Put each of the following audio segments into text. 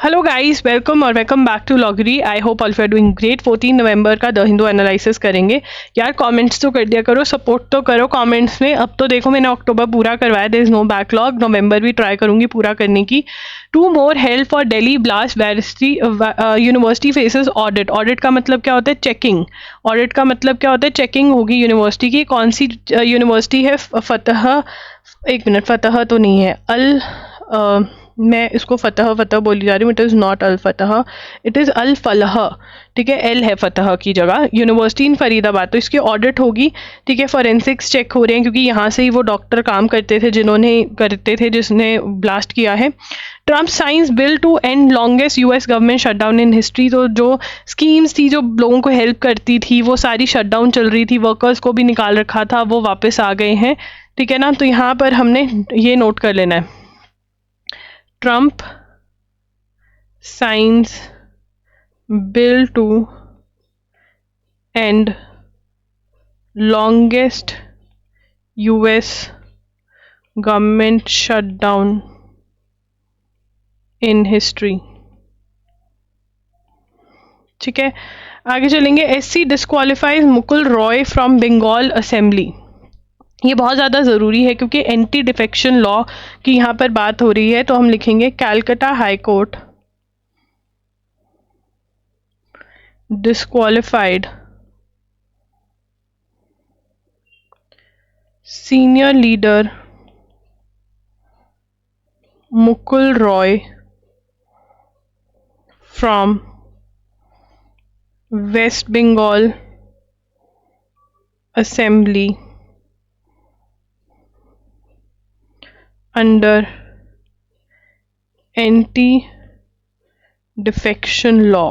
Hello guys, welcome और welcome back to लॉगरी। I hope all you are doing great. 14 नवंबर का the Hindu analysis करेंगे। यार कमेंट्स तो कर दिया करो, सपोर्ट तो करो कमेंट्स में। अब तो देखो मैंने अक्टूबर पूरा करवाया, देयर इज नो बैकलॉग। नवंबर भी ट्राई करूंगी पूरा करने की। 2 more help for Delhi blast university faces audit. Audit का मतलब क्या होता है? चेकिंग। ऑडिट का मतलब क्या होता है? चेकिंग होगी यूनिवर्सिटी की। कौन सी यूनिवर्सिटी है? फतह, एक मिनट, फतह तो नहीं है, मैं इसको फतह बोली जा रही हूँ। इट इज़ नॉट अल फतह, इट इज़ अल फलह। ठीक है, एल है फतह की जगह। यूनिवर्सिटी इन फरीदाबाद, तो इसकी ऑडिट होगी। ठीक है, फॉरेंसिक्स चेक हो रहे हैं क्योंकि यहाँ से ही वो डॉक्टर काम करते थे जिसने ब्लास्ट किया है। Trump signs bill to end longest US government shutdown in history. तो जो स्कीम्स थी जो लोगों को हेल्प करती थी वो सारी शटडाउन चल रही थी, वर्कर्स को भी निकाल रखा था, वो वापस आ गए हैं। ठीक है ना, तो यहाँ पर हमने ये नोट कर लेना है। Trump signs bill to end longest US government shutdown in history। ठीक है, आगे चलेंगे। SC disqualifies Mukul Roy from Bengal assembly. ये बहुत ज़्यादा ज़रूरी है क्योंकि एंटी डिफेक्शन लॉ की यहाँ पर बात हो रही है। तो हम लिखेंगे Calcutta High Court disqualified senior leader Mukul Roy from West Bengal assembly under anti defection law.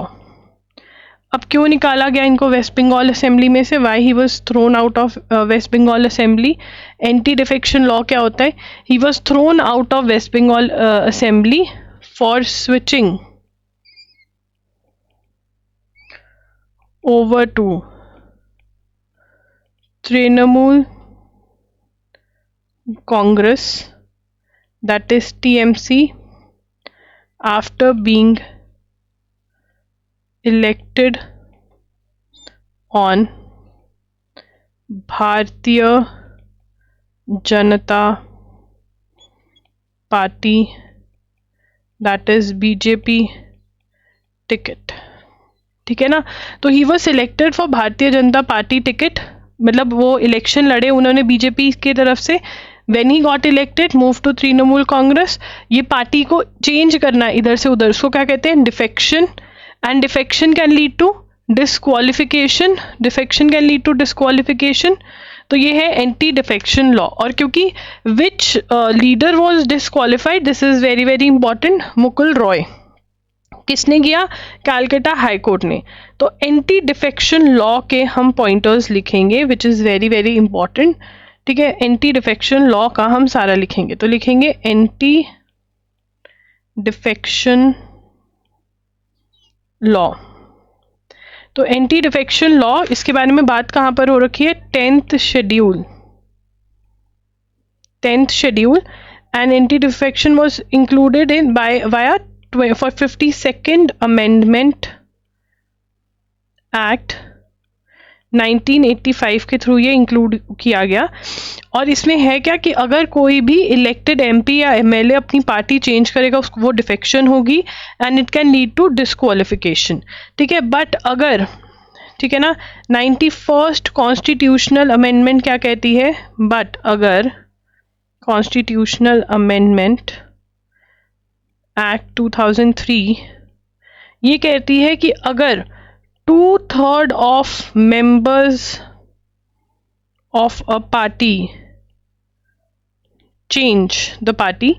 अब क्यों निकाला गया इनको वेस्ट बंगाल असेंबली में से? Why he was thrown out of West Bengal assembly? Anti defection law क्या होता है? He was thrown out of West Bengal assembly for switching over to Trinamool Congress, that is TMC, after being elected on Bharatiya Janata Party, that is BJP ticket. ठीक है ना, तो he was selected for भारतीय Janata party ticket, मतलब वो इलेक्शन लड़े उन्होंने BJP की तरफ से। When he got elected, move to Trinamool Congress. ये पार्टी को चेंज करना इधर से उधर, उसको क्या कहते हैं? Defection. And defection can lead to disqualification. Defection can lead to disqualification. तो ये है एंटी डिफेक्शन लॉ। और क्योंकि which leader was disqualified, this is very very important. Mukul Roy. किसने किया? कैलकाटा हाई कोर्ट ने। तो एंटी डिफेक्शन लॉ के हम पॉइंटर्स लिखेंगे which is very very important. ठीक है, एंटी डिफेक्शन लॉ का हम सारा लिखेंगे। तो लिखेंगे एंटी डिफेक्शन लॉ। तो एंटी डिफेक्शन लॉ, इसके बारे में बात कहाँ पर हो रखी है? 10th schedule. 10th schedule. And anti defection was included in via for 52nd amendment act 1985 के थ्रू ये इंक्लूड किया गया। और इसमें है क्या कि अगर कोई भी इलेक्टेड एमपी या एमएलए अपनी पार्टी चेंज करेगा उसको वो डिफेक्शन होगी and it can lead to disqualification. ठीक है, बट अगर, ठीक है ना, 91st कॉन्स्टिट्यूशनल अमेंडमेंट क्या कहती है? बट अगर कॉन्स्टिट्यूशनल अमेंडमेंट एक्ट 2003 ये कहती है कि अगर 2/3 of members of a party change the party,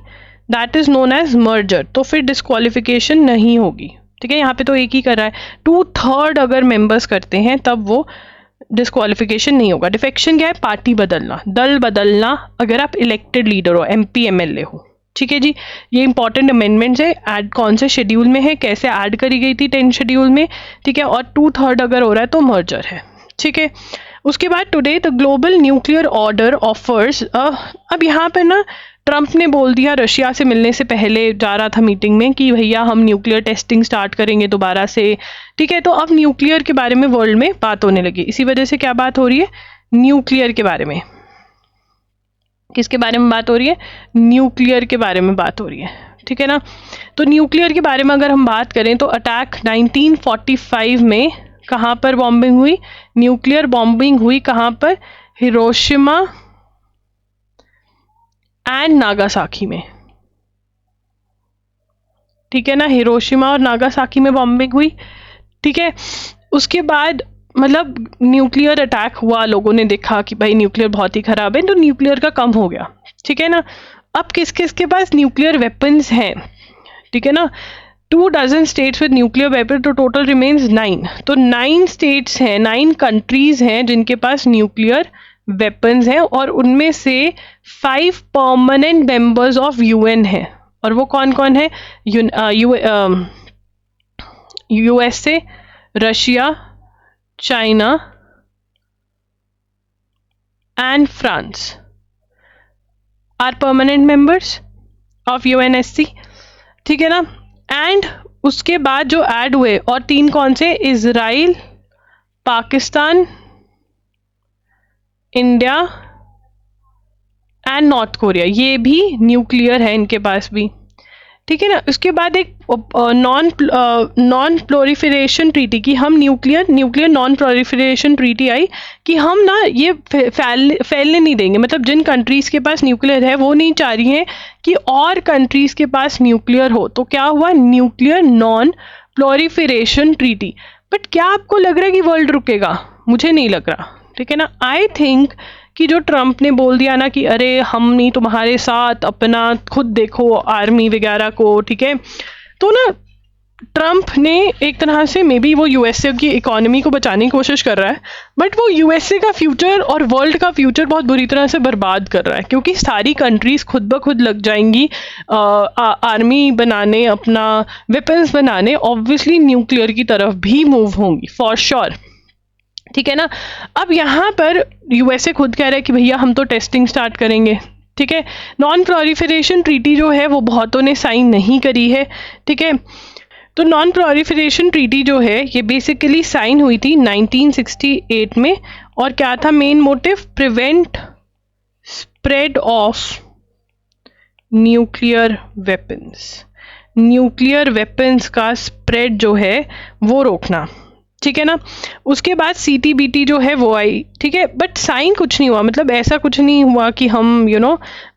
that is known as merger, तो फिर डिस्क्वालिफिकेशन नहीं होगी। ठीक है, यहाँ पे तो एक ही कर रहा है। 2/3 अगर मेंबर्स करते हैं तब वो डिस्क्वालिफिकेशन नहीं होगा। डिफेक्शन क्या है? पार्टी बदलना, दल बदलना, अगर आप इलेक्टेड लीडर हो, एमपी एमएलए हो। ठीक है जी, ये इंपॉर्टेंट अमेंडमेंट्स है। ऐड कौन से शेड्यूल में है, कैसे ऐड करी गई थी 10 शेड्यूल में? ठीक है, और 2/3 अगर हो रहा है तो मर्जर है। ठीक है, उसके बाद today the global nuclear order offers, अब यहाँ पर ना ट्रंप ने बोल दिया रशिया से मिलने से पहले, जा रहा था मीटिंग में, कि भैया हम न्यूक्लियर टेस्टिंग स्टार्ट करेंगे दोबारा से, ठीक है। तो अब न्यूक्लियर के बारे में वर्ल्ड में बात होने लगी। इसी वजह से क्या बात हो रही है, न्यूक्लियर के बारे में। किसके बारे में बात हो रही है, न्यूक्लियर के बारे में बात हो रही है, ठीक है ना। तो न्यूक्लियर के बारे में अगर हम बात करें तो अटैक 1945 में कहाँ पर बॉम्बिंग हुई, न्यूक्लियर बॉम्बिंग हुई कहाँ पर, हिरोशिमा एंड नागासाकी में, ठीक है ना। हिरोशिमा और नागासाकी में बॉम्बिंग हुई, ठीक है। उसके बाद मतलब न्यूक्लियर अटैक हुआ, लोगों ने देखा कि भाई न्यूक्लियर बहुत ही खराब है, तो न्यूक्लियर का कम हो गया, ठीक है ना। अब किस किस के पास न्यूक्लियर वेपन्स हैं, ठीक है ना। 2 dozen states with nuclear weapon, तो टोटल रिमेन्स 9। तो 9 स्टेट्स हैं, 9 कंट्रीज हैं जिनके पास न्यूक्लियर वेपन्स हैं, और उनमें से 5 परमानेंट मेंबर्स ऑफ यूएन है। और वो कौन कौन है, USA, Russia, China and France are permanent members of UNSC, ठीक है ना। एंड उसके बाद जो ऐड हुए, और 3 कौन से, Israel, Pakistan, India and North Korea, ये भी न्यूक्लियर है इनके पास भी, ठीक है ना। उसके बाद एक नॉन प्रोलिफरेशन ट्रीटी की, हम न्यूक्लियर नॉन प्रोलिफरेशन ट्रीटी आई कि हम ना ये फैलने नहीं देंगे, मतलब जिन कंट्रीज़ के पास न्यूक्लियर है वो नहीं चाह रही हैं कि और कंट्रीज़ के पास न्यूक्लियर हो। तो क्या हुआ, nuclear non proliferation treaty. But क्या आपको लग रहा है कि वर्ल्ड रुकेगा, मुझे नहीं लग रहा, ठीक है ना। आई थिंक कि जो ट्रंप ने बोल दिया ना कि अरे हम नहीं तुम्हारे साथ, अपना खुद देखो आर्मी वगैरह को, ठीक है। तो ना ट्रंप ने एक तरह से मे बी वो यूएसए की इकोनॉमी को बचाने की कोशिश कर रहा है, बट वो यूएसए का फ्यूचर और वर्ल्ड का फ्यूचर बहुत बुरी तरह से बर्बाद कर रहा है, क्योंकि सारी कंट्रीज़ खुद ब खुद लग जाएंगी आर्मी बनाने, अपना वेपन्स बनाने, ऑब्वियसली न्यूक्लियर की तरफ भी मूव होंगी फॉर श्योर, ठीक है ना। अब यहाँ पर यूएसए खुद कह रहा है कि भैया हम तो टेस्टिंग स्टार्ट करेंगे, ठीक है। नॉन प्रोलिफरेशन ट्रीटी जो है वो बहुतों ने साइन नहीं करी है, ठीक है। तो नॉन प्रोलिफरेशन ट्रीटी जो है ये बेसिकली साइन हुई थी 1968 में, और क्या था main motive, prevent spread of nuclear weapons, nuclear weapons का स्प्रेड जो है वो रोकना, ठीक है ना। उसके बाद CTBT जो है वो आई, ठीक है, बट साइन कुछ नहीं हुआ, मतलब ऐसा कुछ नहीं हुआ कि हम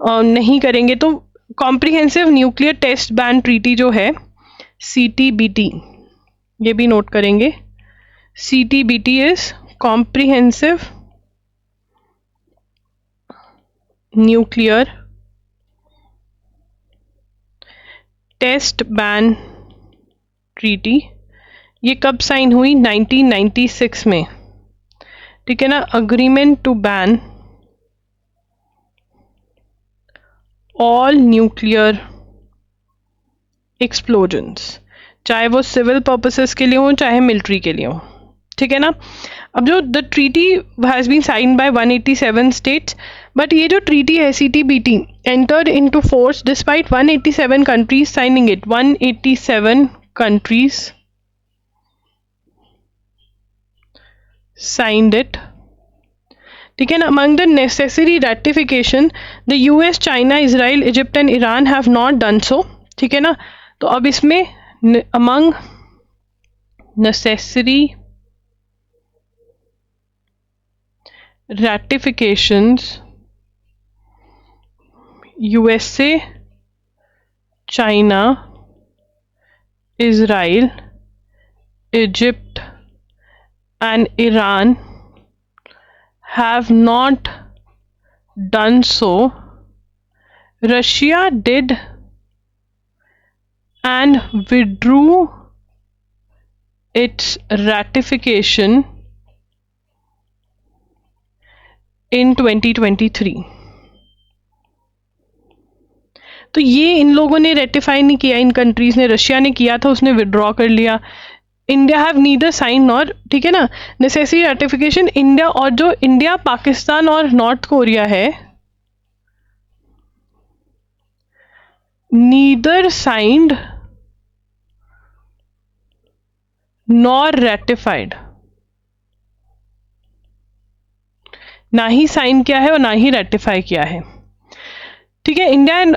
नहीं करेंगे। तो comprehensive nuclear test ban treaty जो है CTBT, ये भी नोट करेंगे, CTBT is comprehensive nuclear test ban treaty. ये कब साइन हुई, 1996 में, ठीक है ना। Agreement to ban all nuclear explosions, चाहे वो सिविल पर्पसेस के लिए हो चाहे मिलिट्री के लिए हो, ठीक है ना। अब जो the treaty has been sign by 187 states, but ये जो ट्रीटी है CTBT entered into force despite 187 countries signing it, 187 countries signed it, ठीक है ना। among the necessary ratification the US, China, Israel, Egypt and Iran have not done so, ठीक है ना। तो अब इसमें among necessary ratifications USA, China, Israel, Egypt and Iran have not done so. Russia did and withdrew its ratification in 2023. तो ये इन लोगों ने रेटिफाई नहीं किया, इन कंट्रीज़ ने, रशिया ने किया था, उसने विड्रॉ कर लिया, India have neither sign nor, ठीक है ना, नेसेसरी रेटिफिकेशन इंडिया, और जो इंडिया, पाकिस्तान और नॉर्थ कोरिया है, नीदर साइंड नॉर रेटिफाइड, ना ही साइन किया है और ना ही रेटिफाई किया है, ठीक है। India and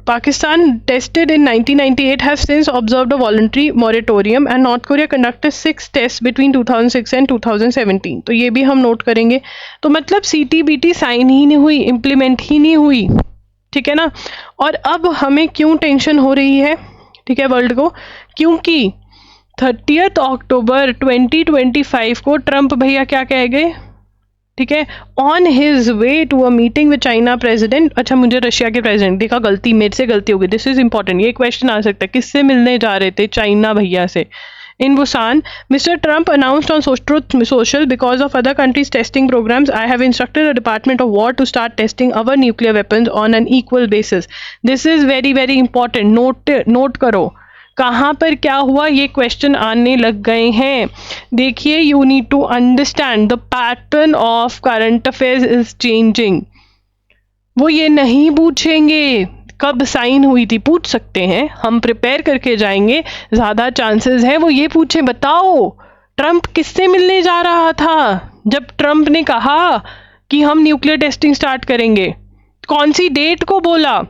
Pakistan tested in 1998 have since observed a voluntary moratorium and North Korea conducted 6 test between 2006 and 2017, तो ये भी हम नोट करेंगे। तो मतलब CTBT साइन ही नहीं हुई, इम्प्लीमेंट ही नहीं हुई, ठीक है ना। और अब हमें क्यों टेंशन हो रही है, ठीक है, वर्ल्ड को, क्योंकि 30 अक्टूबर 2025 को ट्रंप भैया क्या कह गए, ठीक है, on his way to a meeting with China president, अच्छा मुझे रशिया के प्रेसिडेंट देखा, गलती मेरे से गलती हो गई, दिस इज इंपॉर्टेंट, ये क्वेश्चन आ सकता है, किससे मिलने जा रहे थे, चाइना भैया से। In Busan, Mr. Trump announced on Truth Social, because of other countries' testing programs, I have instructed the Department of War to start testing our nuclear weapons on an equal basis. This is very very important. Note करो कहाँ पर क्या हुआ, ये question आने लग गए हैं। देखिए, you need to understand the pattern of current affairs is changing. वो ये नहीं पूछेंगे कब साइन हुई थी, पूछ सकते हैं, हम प्रिपेयर करके जाएंगे, ज़्यादा चांसेस है वो ये पूछे, बताओ ट्रंप किससे मिलने जा रहा था जब ट्रंप ने कहा कि हम न्यूक्लियर टेस्टिंग स्टार्ट करेंगे, कौन सी डेट को बोला,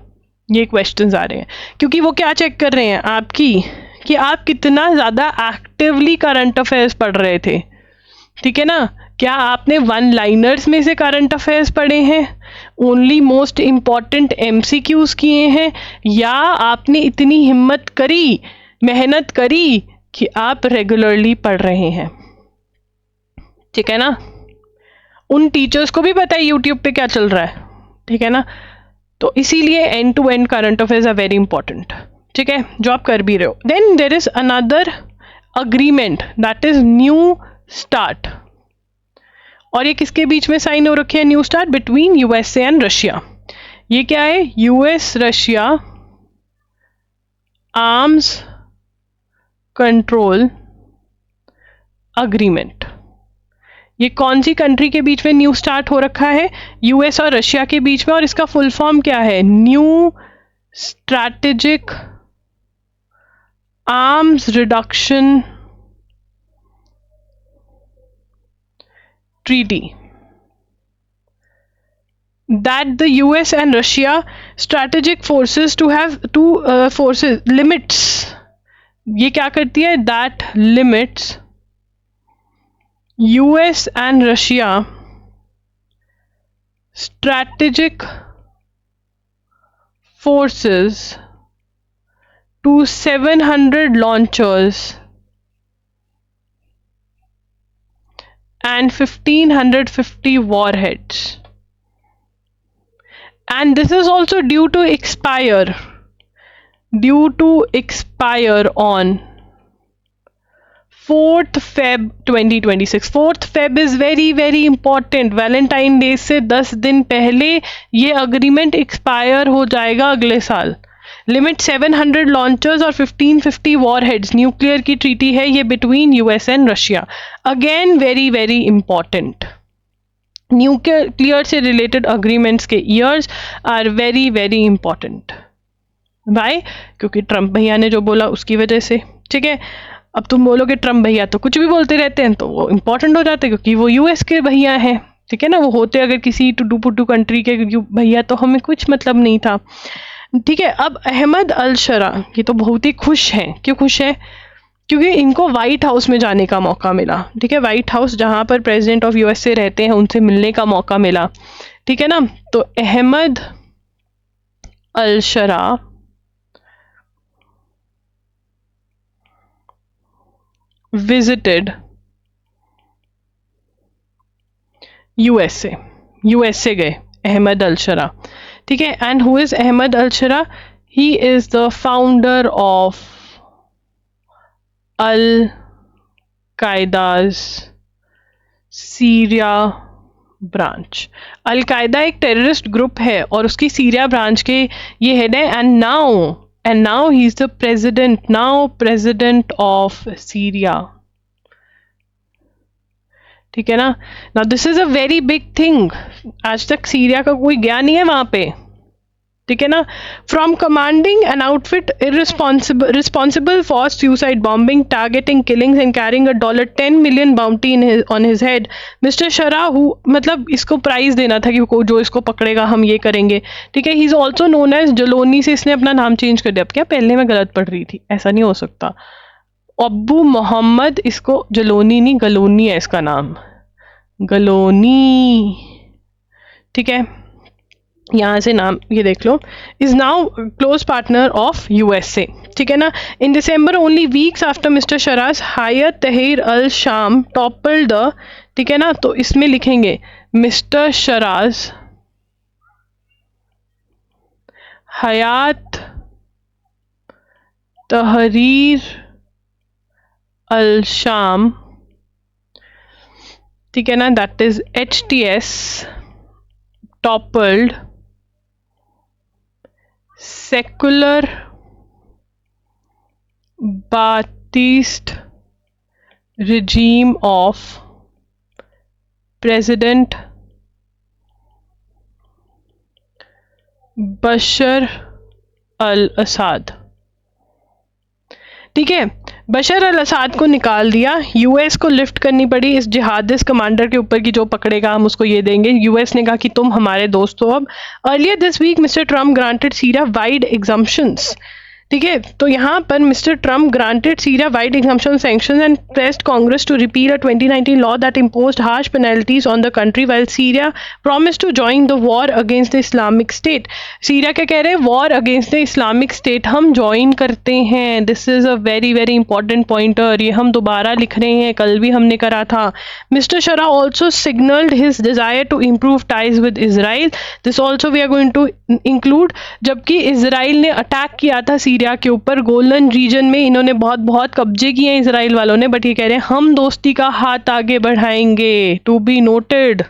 ये क्वेश्चंस आ रहे हैं। क्योंकि वो क्या चेक कर रहे हैं आपकी, कि आप कितना ज़्यादा एक्टिवली करंट अफेयर्स पढ़ रहे थे, ठीक है ना। क्या आपने वन लाइनर्स में से करंट अफेयर्स पढ़े हैं, ओनली मोस्ट इम्पॉर्टेंट MCQs किए हैं, या आपने इतनी हिम्मत करी, मेहनत करी कि आप रेगुलरली पढ़ रहे हैं, ठीक है ना। उन टीचर्स को भी पता है यूट्यूब पे क्या चल रहा है, ठीक है ना। तो इसीलिए end to end current affairs are very important, ठीक है, जो आप कर भी रहे हो। Then there is another agreement, that is new start, और ये किसके बीच में साइन हो रखे हैं, new start between USA and Russia. ये क्या है, US Russia arms control agreement. ये कौन सी कंट्री के बीच में न्यू स्टार्ट हो रखा है, US और रशिया के बीच में, और इसका फुल फॉर्म क्या है, new strategic arms reduction treaty, that the US and Russia strategic forces to have two forces limits, ये क्या करती है, that limits US and Russia strategic forces to 700 launchers and 1550 warheads, and this is also due to expire on 4th Feb 2026. 4th Feb is very very important, Valentine day से 10 दिन पहले ये agreement expire हो जाएगा अगले साल। Limit 700 launchers और 1550 warheads, nuclear की ट्रीटी है ये between US and Russia. Again very very important, न्यूक्लियर से रिलेटेड अग्रीमेंट्स के years are very very important. Why, क्योंकि ट्रंप भैया ने जो बोला उसकी वजह से, ठीक है। अब तुम बोलोगे ट्रंप भैया तो कुछ भी बोलते रहते हैं, तो वो इंपॉर्टेंट हो जाते हैं क्योंकि वो US के भैया हैं, ठीक है ना। वो होते अगर किसी टुडू पुटू कंट्री के भैया तो हमें कुछ मतलब नहीं था, ठीक है। अब अहमद अल शरा, ये तो बहुत ही खुश हैं, क्यों खुश है, क्योंकि इनको व्हाइट हाउस में जाने का मौका मिला, ठीक है। व्हाइट हाउस जहाँ पर प्रेसिडेंट ऑफ USA रहते हैं, उनसे मिलने का मौका मिला, ठीक है ना। तो अहमद अल शरा visited USA गए अहमद अल शरा, ठीक है। And who is Ahmed al Sharaa, he is the founder of al Qaeda's Syria branch. Al Qaeda एक टेररिस्ट ग्रुप है और उसकी सीरिया ब्रांच के ये हेड है। And now and now he's the president of Syria. ठीक है ना. Now this is a very big thing. आज तक सीरिया का कोई गया नहीं है वहां पे. ठीक है ना. From commanding an outfit responsible for suicide bombing, targeting killings and carrying a $10 million bounty on his head, Mr. Shara, who मतलब इसको प्राइज देना था कि जो इसको पकड़ेगा हम ये करेंगे. ठीक है. He is also known as Jolani, से इसने अपना नाम चेंज कर दिया. अब क्या पहले मैं गलत पढ़ रही थी, ऐसा नहीं हो सकता. अब्बू मोहम्मद, इसको जलोनी नहीं गलोनी है इसका नाम, गलोनी. ठीक है. यहाँ से नाम ये देख लो. Is now close partner of USA. ठीक है ना. In December only weeks after Mr Sharaa's Hayat Tahrir al Sham toppled the. ठीक है ना. तो इसमें लिखेंगे मिस्टर शराज हयात तहरीर अल शाम. ठीक है ना. That is HTS toppled secular Ba'athist regime of President Bashar al Assad. ठीक है. बशर अल असाद को निकाल दिया. यूएस को लिफ्ट करनी पड़ी इस जिहादिस्ट कमांडर के ऊपर कि जो पकड़ेगा हम उसको ये देंगे. यूएस ने कहा कि तुम हमारे दोस्त हो अब. Earlier this week Mr Trump granted Syria wide exemptions. ठीक है. तो यहाँ पर Mr Trump granted Syria wide exemption sanctions and pressed Congress to repeal a 2019 law that imposed harsh penalties on the country while Syria promised to join the war against the Islamic State. Syria क्या कह रहे हैं? War against the Islamic State हम join करते हैं. This is a very very important pointer. ये हम दोबारा लिख रहे हैं, कल भी हमने करा था. Mr Sharaa also signalled his desire to improve ties with Israel. This also we are going to include. जबकि इजराइल ने अटैक किया था सीरिया के ऊपर गोलन रीजन में, इन्होंने बहुत बहुत कब्जे किए हैं इजराइल वालों ने, बट ये कह रहे हैं हम दोस्ती का हाथ आगे बढ़ाएंगे. To be noted.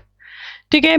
ठीक है.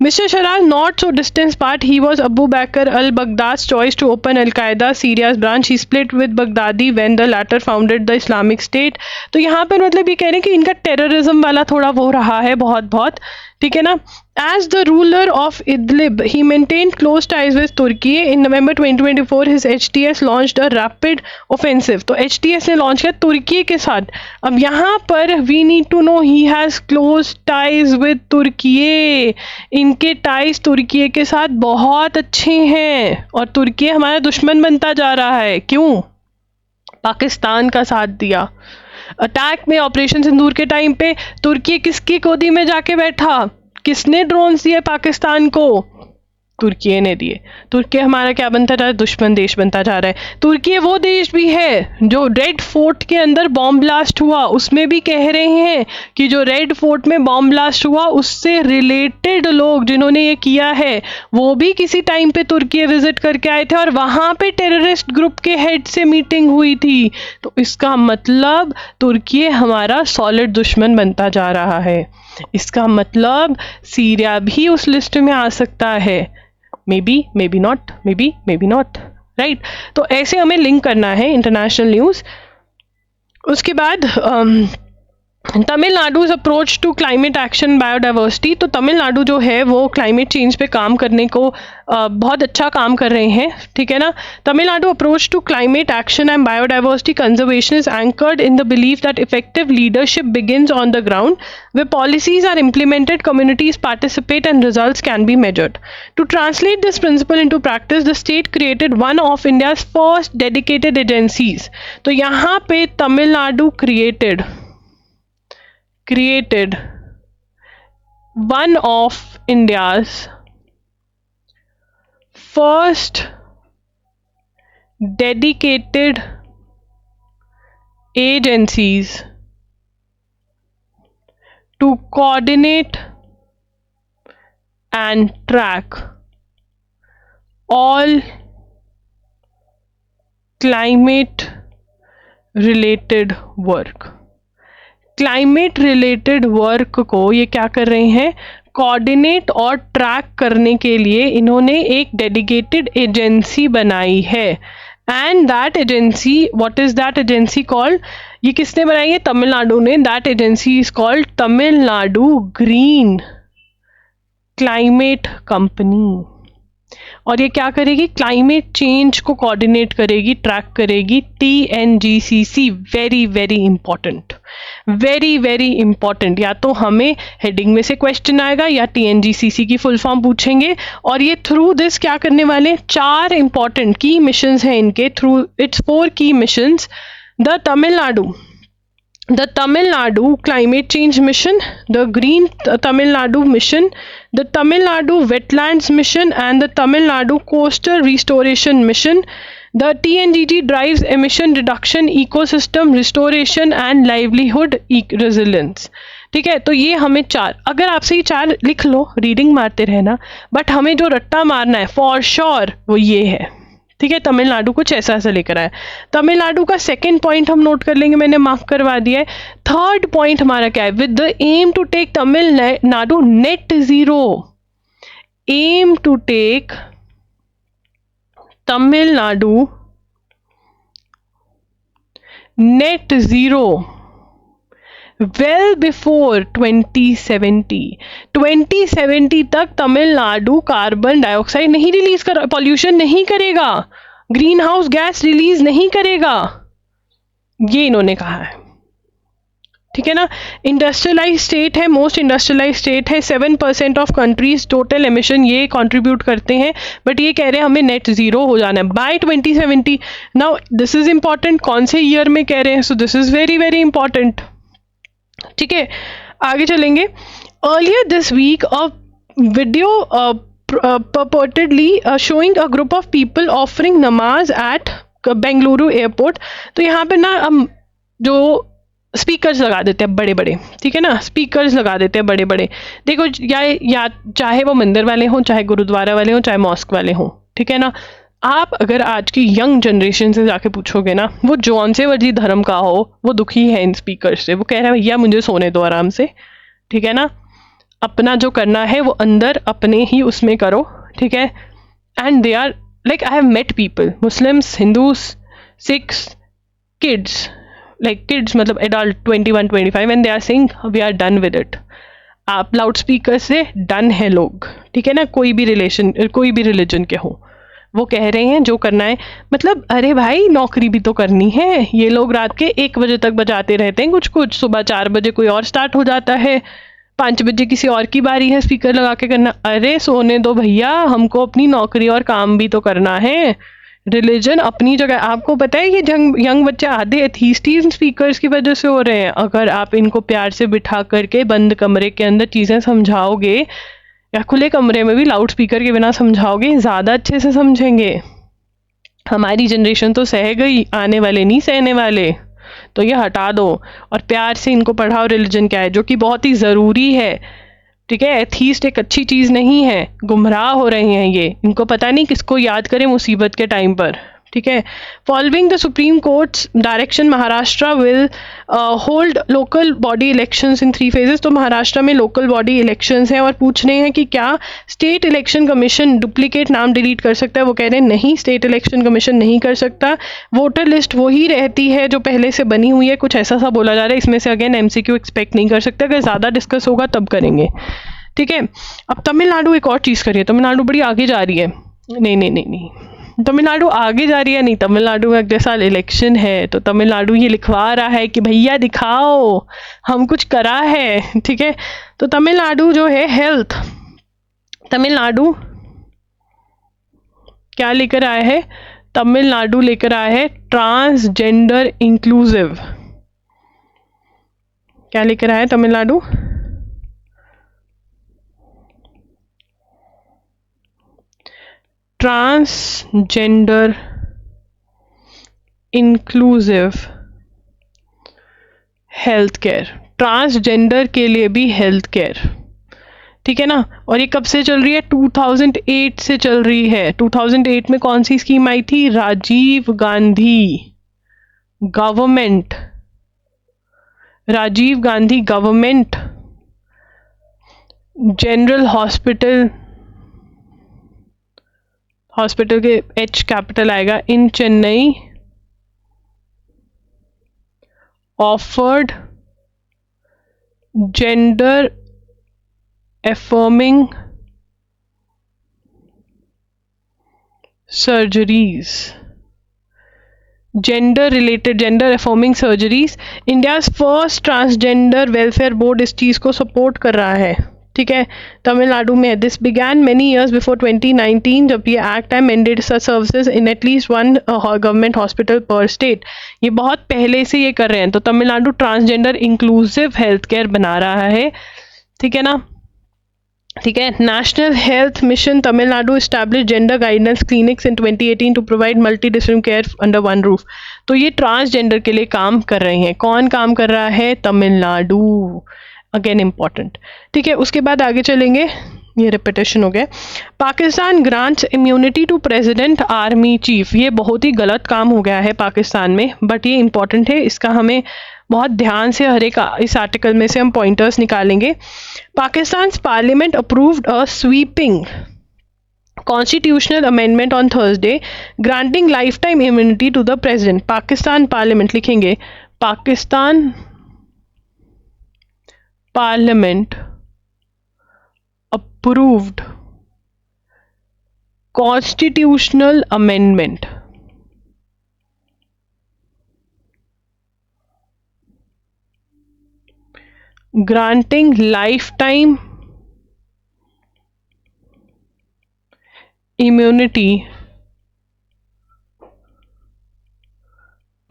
Mr. Sharaz not so distant part. He was Abu Bakr al-Baghdad's choice to open Al-Qaeda Syria's branch. He split with Baghdadi when the latter founded the Islamic State. तो यहाँ पर मतलब ये कह रहे हैं कि इनका टेररिज्म वाला थोड़ा वो रहा है बहुत. ठीक है ना. As the ruler of Idlib, he maintained close ties with Turkey. In November 2024, his HTS launched a rapid offensive. तो HTS ने लॉन्च किया तुर्की के साथ. अब यहाँ पर we need to know he has close ties with तुर्की. इनके टाइज तुर्की के साथ बहुत अच्छे हैं और तुर्की हमारा दुश्मन बनता जा रहा है. क्यों? पाकिस्तान का साथ दिया. अटैक में ऑपरेशन सिंदूर के टाइम पे तुर्की किसकी गोदी में जाके बैठा? किसने ड्रोन दिए पाकिस्तान को? तुर्की ने दिए. तुर्की हमारा क्या बनता जा रहा है? दुश्मन देश बनता जा रहा है. तुर्की वो देश भी है जो रेड फोर्ट के अंदर बॉम्ब ब्लास्ट हुआ, उसमें भी कह रहे हैं कि जो रेड फोर्ट में बॉम्ब ब्लास्ट हुआ उससे रिलेटेड लोग जिन्होंने ये किया है वो भी किसी टाइम पे तुर्की विजिट करके आए थे और वहाँ पे टेररिस्ट ग्रुप के हेड से मीटिंग हुई थी. तो इसका मतलब तुर्की हमारा सॉलिड दुश्मन बनता जा रहा है. इसका मतलब सीरिया भी उस लिस्ट में आ सकता है. maybe not, maybe not, right. तो ऐसे हमें लिंक करना है इंटरनेशनल न्यूज़. उसके बाद Tamil Nadu's approach to climate action biodiversity. तो तमिलनाडु जो है वो क्लाइमेट चेंज पे काम करने को बहुत अच्छा काम कर रहे हैं. ठीक है ना. Tamil Nadu approach to climate action and biodiversity conservation is anchored in the belief that effective leadership begins on the ground where policies are implemented, communities participate and results can be measured. To translate this principle into practice, the state created one of India's first dedicated agencies. तो यहाँ पे Tamil Nadu created one of India's first dedicated agencies to coordinate and track all climate related work. Climate related work को ये क्या कर रहे हैं? Coordinate और ट्रैक करने के लिए इन्होंने एक डेडिकेटेड एजेंसी बनाई है. And that agency, what is that agency called, ये किसने बनाई है, तमिलनाडु ने. That agency is called Tamil Nadu green climate company. और ये क्या करेगी, क्लाइमेट चेंज को कोऑर्डिनेट करेगी, ट्रैक करेगी. TNGCC, very very important, very very important. या तो हमें हेडिंग में से क्वेश्चन आएगा या TNGCC की फुल फॉर्म पूछेंगे. और ये थ्रू दिस क्या करने वाले, 4 इंपॉर्टेंट की मिशंस हैं इनके. थ्रू इट्स 4 की missions. The Tamil Nadu Climate Change Mission, the Green Tamil Nadu Mission, the Tamil Nadu Wetlands Mission, and the Tamil Nadu Coastal Restoration Mission. The TNGG drives emission reduction, ecosystem restoration, and livelihood resilience. ठीक है, तो ये हमें 4, अगर आपसे ये 4 लिख लो, reading मारते रहना, बट हमें जो रट्टा मारना है फॉर श्योर वो ये है. ठीक है, तमिलनाडु कुछ ऐसा ऐसा लेकर आया. तमिलनाडु का सेकंड पॉइंट हम नोट कर लेंगे, मैंने मार्क करवा दिया है. थर्ड पॉइंट हमारा क्या है, with the aim to take Tamil Nadu net zero. Aim to take Tamil Nadu net zero well before 2070. 2070 तक तमिलनाडु कार्बन डाइऑक्साइड नहीं रिलीज कर, पॉल्यूशन नहीं करेगा, ग्रीन हाउस गैस रिलीज नहीं करेगा, ये इन्होंने कहा है. ठीक है ना. इंडस्ट्रियलाइज स्टेट है, मोस्ट इंडस्ट्रियलाइज स्टेट है. 7% ऑफ कंट्रीज टोटल एमिशन ये कंट्रीब्यूट करते हैं, बट ये कह रहे हैं हमें नेट जीरो हो जाना है by 2070. Now this is important, कौन से ईयर में कह रहे हैं, so this is very very important. ठीक है, आगे चलेंगे. Earlier this week a video purportedly showing a group of people offering namaz at Bengaluru airport. तो यहाँ पे ना हम जो स्पीकर्स लगा देते हैं बड़े बड़े, ठीक है ना, स्पीकर्स लगा देते हैं बड़े बड़े. देखो या चाहे वो मंदिर वाले हों, चाहे गुरुद्वारा वाले हों, चाहे मॉस्क वाले हों, ठीक है ना. आप अगर आज की यंग जनरेशन से जाके पूछोगे ना, वो जौन से वर्जी धर्म का हो, वो दुखी है इन स्पीकर से. वो कह रहा है भैया मुझे सोने दो आराम से, ठीक है ना. अपना जो करना है वो अंदर अपने ही उसमें करो, ठीक है. And they are like, I have met people, Muslims, Hindus, Sikhs, kids, like kids मतलब adult 21-25, and they are saying we are done with it. आप लाउड स्पीकर से डन है लोग, ठीक है ना, कोई भी रिलीजन के हो, वो कह रहे हैं जो करना है. मतलब अरे भाई नौकरी भी तो करनी है. ये लोग रात के 1 बजे तक बजाते रहते हैं कुछ कुछ, सुबह 4 बजे कोई और स्टार्ट हो जाता है, 5 बजे किसी और की बारी है स्पीकर लगा के करना. अरे सोने दो भैया, हमको अपनी नौकरी और काम भी तो करना है. रिलीजन अपनी जगह. आपको पता है ये यंग बच्चे आधे एथीस्टीज स्पीकर्स की वजह से हो रहे हैं. अगर आप इनको प्यार से बिठा करके बंद कमरे के अंदर चीज़ें समझाओगे, या खुले कमरे में भी लाउड स्पीकर के बिना समझाओगे, ज़्यादा अच्छे से समझेंगे. हमारी जनरेशन तो सह गई, आने वाले नहीं सहने वाले. तो ये हटा दो और प्यार से इनको पढ़ाओ रिलीजन क्या है, जो कि बहुत ही ज़रूरी है. ठीक है, एथीस्ट एक अच्छी चीज़ नहीं है. गुमराह हो रहे हैं ये, इनको पता नहीं किसको याद करें मुसीबत के टाइम पर. ठीक है. Following the supreme courts direction, Maharashtra will hold local body elections in 3 phases. तो महाराष्ट्र में लोकल बॉडी इलेक्शंस हैं और पूछ रहे हैं कि क्या स्टेट इलेक्शन कमीशन डुप्लीकेट नाम डिलीट कर सकता है. वो कह रहे हैं नहीं, स्टेट इलेक्शन कमीशन नहीं कर सकता. वोटर लिस्ट वही रहती है जो पहले से बनी हुई है, कुछ ऐसा सा बोला जा रहा है. इसमें से अगेन MCQ एक्सपेक्ट नहीं कर सकते. अगर ज़्यादा डिस्कस होगा तब करेंगे. ठीक है. अब तमिलनाडु एक और चीज़ करिए, तमिलनाडु बड़ी आगे जा रही है. नहीं, तमिलनाडु आगे जा रही है नहीं, तमिलनाडु में अगले साल इलेक्शन है, तो तमिलनाडु ये लिखवा रहा है कि भैया दिखाओ हम कुछ करा है. ठीक है. तो तमिलनाडु जो है हेल्थ, तमिलनाडु क्या लेकर आया है, तमिलनाडु लेकर आया है ट्रांसजेंडर इंक्लूसिव. क्या लेकर आया है Tamil Nadu, transgender inclusive health care. Transgender के लिए भी हेल्थ केयर. ठीक है ना. और ये कब से चल रही है, 2008 से चल रही है. 2008 में कौन सी स्कीम आई थी, Rajiv Gandhi government general hospital के एच कैपिटल आएगा, in Chennai offered gender affirming surgeries, gender affirming surgeries. India's first transgender welfare board इस चीज़ को सपोर्ट कर रहा है, ठीक है, तमिलनाडु में. This began many years before 2019 जब ये एक्ट है, mandated such services in at least one government hospital पर स्टेट. ये बहुत पहले से ये कर रहे हैं. तो Tamil Nadu transgender inclusive health care बना रहा है, ठीक है ना, ठीक है. National health mission Tamil Nadu establish gender guidance clinics in 2018 to provide multi disciplinary care under one roof. तो ये ट्रांसजेंडर के लिए काम कर रहे हैं. कौन काम कर रहा है? तमिलनाडु. अगेन इम्पॉर्टेंट, ठीक है. उसके बाद आगे चलेंगे, ये रिपीटेशन हो गया. Pakistan grants immunity to president army chief. ये बहुत ही गलत काम हो गया है पाकिस्तान में, बट ये इंपॉर्टेंट है, इसका हमें बहुत ध्यान से हर एक इस आर्टिकल में से हम पॉइंटर्स निकालेंगे. Pakistan parliament approved a sweeping constitutional amendment on Thursday granting lifetime immunity to the president. Pakistan parliament लिखेंगे, Pakistan parliament approved constitutional amendment granting lifetime immunity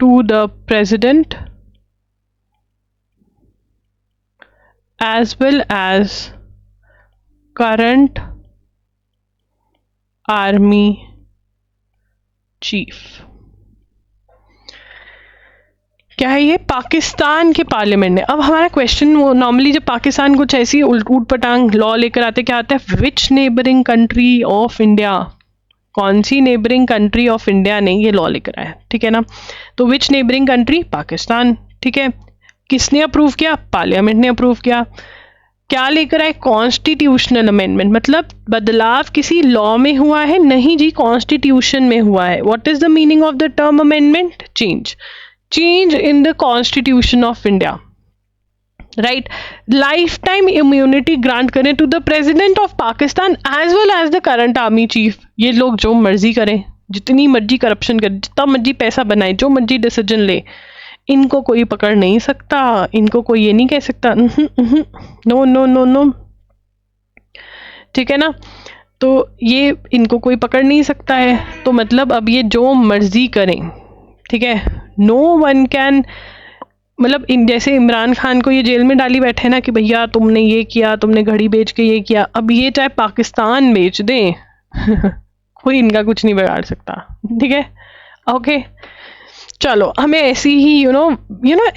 to the president as well as current army chief. क्या है ये? पाकिस्तान के parliament ने. अब हमारा question, वो normally जब पाकिस्तान कुछ ऐसी उलट पटांग लॉ लेकर आते, क्या आता है? विच नेबरिंग कंट्री ऑफ इंडिया, कौन सी नेबरिंग कंट्री ऑफ इंडिया ने ये लॉ लेकर आया, ठीक है ना. तो विच नेबरिंग कंट्री? पाकिस्तान, ठीक है. किसने अप्रूव किया? पार्लियामेंट ने अप्रूव किया. क्या लेकर आए? कॉन्स्टिट्यूशनल अमेंडमेंट, मतलब बदलाव किसी लॉ में हुआ है? नहीं जी, कॉन्स्टिट्यूशन में हुआ है. What is the meaning of the term amendment? Change in the constitution of India, right. Lifetime immunity grant करें to the president of Pakistan as well as the current army chief. ये लोग जो मर्जी करें, जितनी मर्जी करप्शन करें, जितना मर्जी पैसा बनाए, जो मर्जी डिसीजन ले, इनको कोई पकड़ नहीं सकता. इनको कोई ये नहीं कह सकता नो नो नो नो, ठीक है ना. तो ये इनको कोई पकड़ नहीं सकता है. तो मतलब अब ये जो मर्जी करें, ठीक है, नो वन कैन, मतलब जैसे इमरान खान को ये जेल में डाली बैठे ना कि भैया तुमने ये किया, तुमने घड़ी बेच के ये किया. अब ये चाहे पाकिस्तान बेच दें कोई इनका कुछ नहीं बिगाड़ सकता, ठीक है. ओके, चलो, हमें ऐसी ही यू नो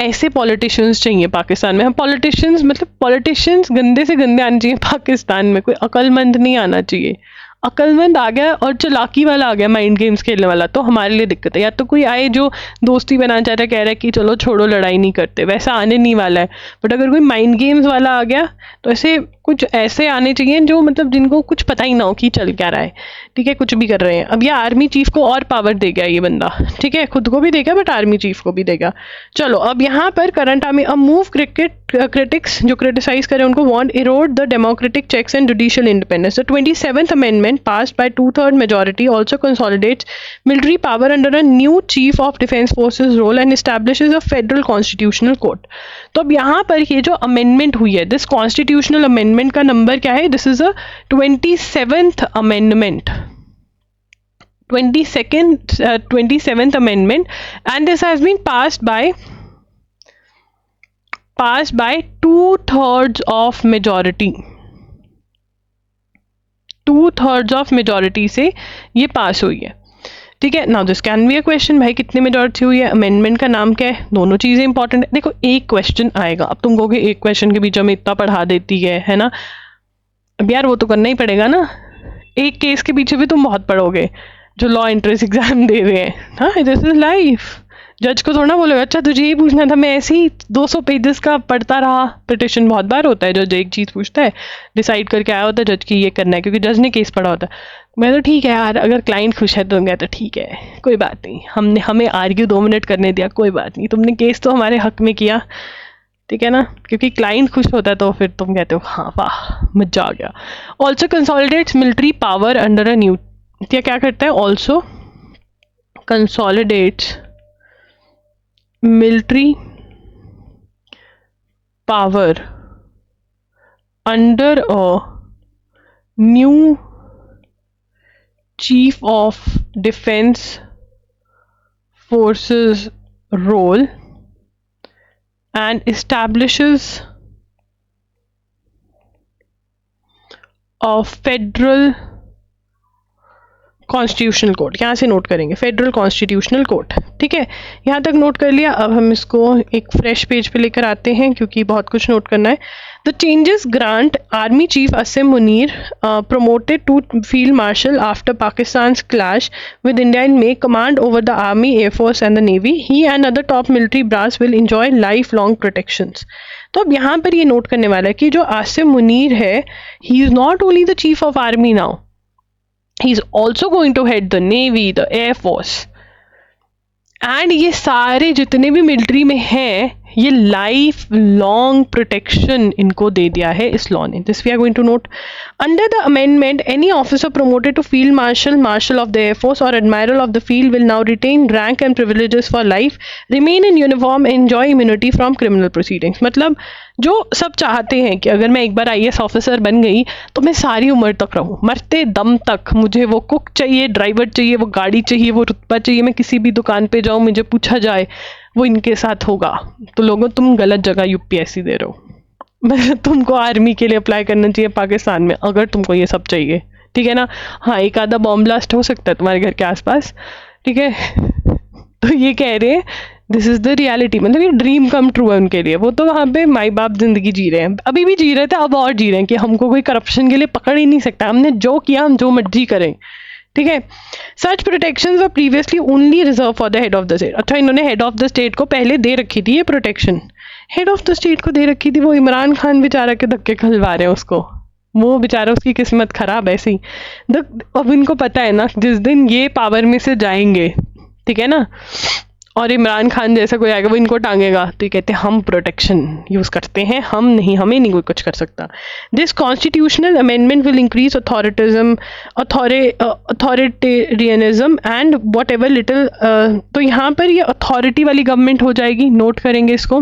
ऐसे पॉलिटिशियंस चाहिए पाकिस्तान में. हम पॉलिटिशियंस गंदे से गंदे आने चाहिए पाकिस्तान में. कोई अक्लमंद नहीं आना चाहिए. अक्लमंद आ गया और चालाकी वाला आ गया, माइंड गेम्स खेलने वाला, तो हमारे लिए दिक्कत है. या तो कोई आए जो दोस्ती बनाना चाहता है, कह रहा है कि चलो छोड़ो लड़ाई नहीं करते, वैसा आने नहीं वाला है. बट अगर कोई माइंड गेम्स वाला आ गया तो कुछ ऐसे आने चाहिए जो मतलब जिनको कुछ पता ही ना हो कि चल क्या रहा है, ठीक है, कुछ भी कर रहे हैं. अब ये आर्मी चीफ को और पावर देगा ये बंदा, ठीक है, खुद को भी देगा बट आर्मी चीफ को भी देगा. चलो, अब यहाँ पर करंट आर्मी मूव क्रिटिक्स जो क्रिटिसाइज करें उनको want erode the democratic checks and judicial independence. The 27th amendment passed by 2/3 majority also consolidates military power under a new chief of defense forces role and establishes a federal constitutional court. तो अब यहाँ पर ये जो amendment हुई है, this constitutional amendment का number क्या है? This is a 27th amendment, 27th amendment, and this has been passed by 2/3 of majority. 2/3 of majority से ये पास हुई है, ठीक है. Now this can be a question, भाई कितने मेजोरिटी हुई है, अमेंडमेंट का नाम क्या है, दोनों चीज़ें इंपॉर्टेंट है. देखो, एक क्वेश्चन आएगा, अब तुम कहोगे एक क्वेश्चन के बीच में इतना पढ़ा देती है ना. अब यार वो तो करना ही पड़ेगा ना. एक केस के पीछे भी तुम बहुत पढ़ोगे जो लॉ एंट्रेंस एग्जाम दे रहे हैं. हाँ, दिस इज लाइफ, जज को थोड़ा बोलेगा अच्छा तुझे ये पूछना था, मैं ऐसे ही 200 पेजेस का पढ़ता रहा। पिटिशन बहुत बार होता है, जज एक चीज़ पूछता है, डिसाइड करके आया होता है जज की ये करना है, क्योंकि जज ने केस पढ़ा होता है। मैं तो ठीक है यार, अगर क्लाइंट खुश है तो मैं तो ठीक है, कोई बात नहीं, हमने हमें आर्ग्यू 2 मिनट करने दिया, कोई बात नहीं, तुमने केस तो हमारे हक में किया, ठीक है ना, क्योंकि क्लाइंट खुश होता है तो फिर तुम कहते हो हाँ वाह मजा आ गया। Also consolidates military power under a new, क्या करता है, also consolidates military power under a new chief of defense forces role and establishes a federal constitutional code. यहाँ से नोट करेंगे फेडरल कॉन्स्टिट्यूशनल कोड, ठीक है, यहाँ तक नोट कर लिया। अब हम इसको एक फ्रेश पेज पे लेकर आते हैं क्योंकि बहुत कुछ नोट करना है। The changes grant army chief Assam Munir promoted to field marshal after Pakistan's clash with India in May command over the army, air force and the navy. He and other top military brass will enjoy lifelong protections. तो अब यहाँ पर ये note करने वाला है कि जो आसिम मुनीर है, he is not only the chief of army now, he is also going to head the navy, the air force, and ये सारे जितने भी मिलिट्री में हैं ये लाइफ लॉन्ग प्रोटेक्शन इनको दे दिया है इस लॉ ने। This we are going to note under the amendment any officer promoted to field marshal, marshal of the air force और admiral of the field will now retain rank and privileges for life, remain in uniform, enjoy immunity from criminal proceedings. मतलब जो सब चाहते हैं कि अगर मैं एक बार IAS ऑफिसर बन गई तो मैं सारी उम्र तक रहूं, मरते दम तक मुझे वो कुक चाहिए, ड्राइवर चाहिए, वो गाड़ी चाहिए, वो रुतबा चाहिए, मैं किसी भी दुकान पे जाऊं मुझे पूछा जाए वो इनके साथ होगा। तो लोगों तुम गलत जगह UPSC दे रहे हो, मतलब तुमको आर्मी के लिए अप्लाई करना चाहिए पाकिस्तान में अगर तुमको ये सब चाहिए, ठीक है ना। हाँ, एक आधा बॉम्ब ब्लास्ट हो सकता है तुम्हारे घर के आसपास, ठीक है। तो ये कह रहे हैं दिस इज द रियलिटी, मतलब ये ड्रीम कम ट्रू है उनके लिए। वो तो वहाँ पे माई बाप जिंदगी जी रहे हैं, अभी भी जी रहे थे, अब और जी रहे हैं कि हमको कोई करप्शन के लिए पकड़ ही नहीं सकता, हमने जो किया हम जो मर्जी करें, ठीक है। Such protection were previously only reserve for the head of the state. अच्छा, इन्होंने हेड ऑफ द स्टेट को पहले दे रखी थी ये protection, head of the state को दे रखी थी, वो इमरान खान बेचारा के धक्के खिलवा रहे हैं उसको, वो बेचारा उसकी किस्मत खराब ऐसी। अब इनको पता है ना जिस दिन ये पावर में से जाएंगे, ठीक है ना, और इमरान खान जैसा कोई आएगा वो इनको टांगेगा, तो ये कहते हैं हम प्रोटेक्शन यूज़ करते हैं, हम नहीं, हमें नहीं कोई कुछ कर सकता। This constitutional amendment will increase authoritism, authoritarianism and whatever little. तो यहाँ पर ये अथॉरिटी वाली गवर्नमेंट हो जाएगी, नोट करेंगे इसको,